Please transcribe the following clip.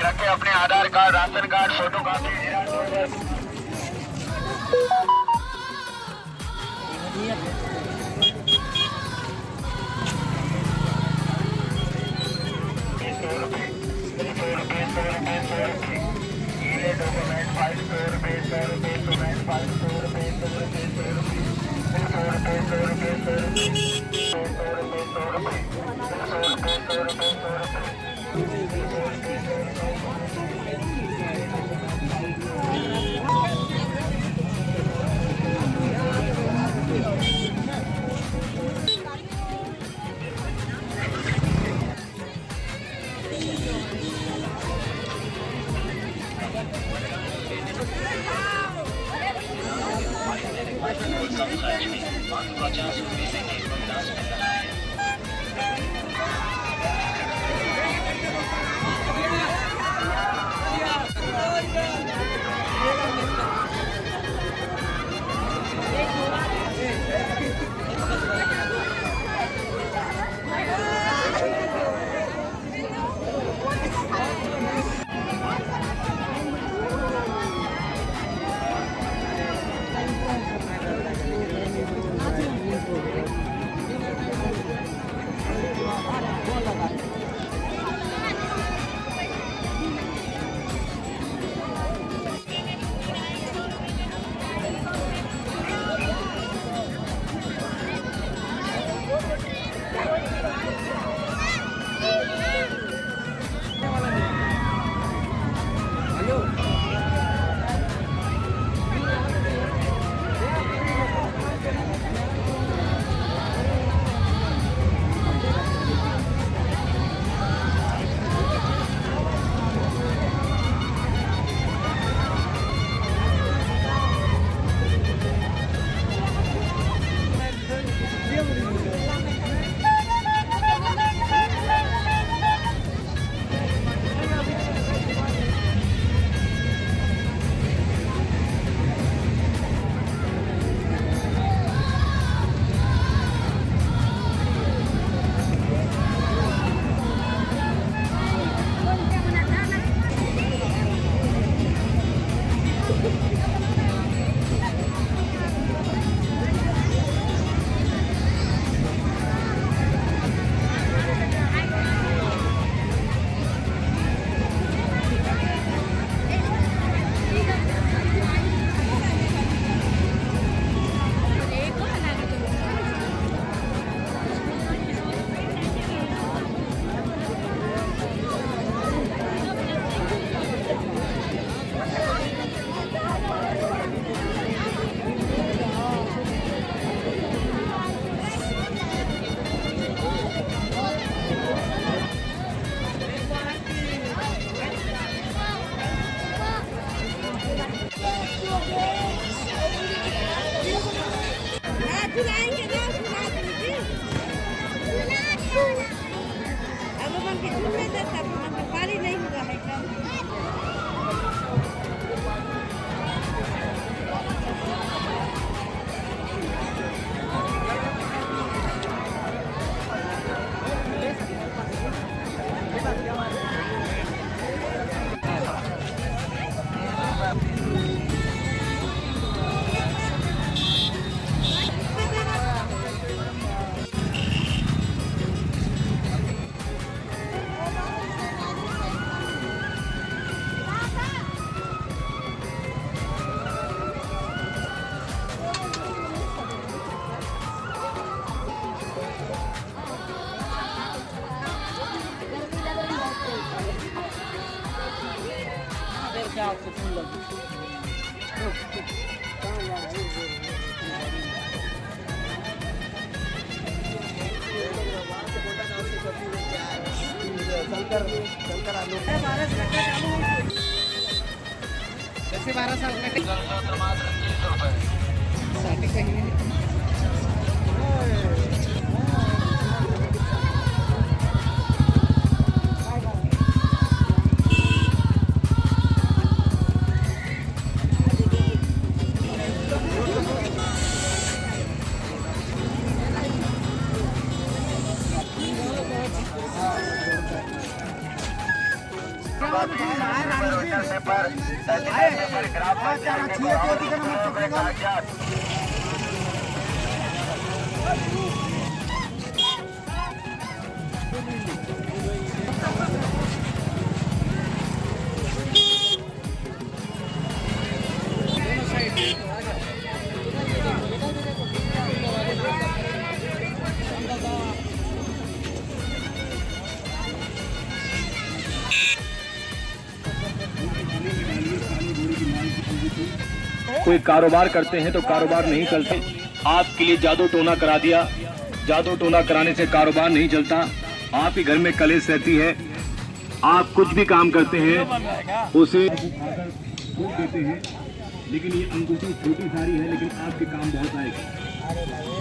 रखे अपने Aadhaar card, ration card, photo copy. Document 500 रुपये, 100 रुपये, 500 रुपये, 100 रुपये, 100 रुपये, 100 रुपये, 100 रुपये, 100 रुपये, 100 रुपये, 100 रुपये, 100 रुपये, 100 रुपये, 100 रुपये, 100 रुपये, 100 रुपये। कोई कारोबार करते हैं तो कारोबार नहीं चलते। आपके लिए जादू टोना करा दिया, जादू टोना कराने से कारोबार नहीं चलता। आप ही घर में कलेश रहती है, आप कुछ भी काम करते हैं उसे देते हैं, लेकिन ये अंगूठी छोटी सारी है, लेकिन आपके काम बहुत आएगी।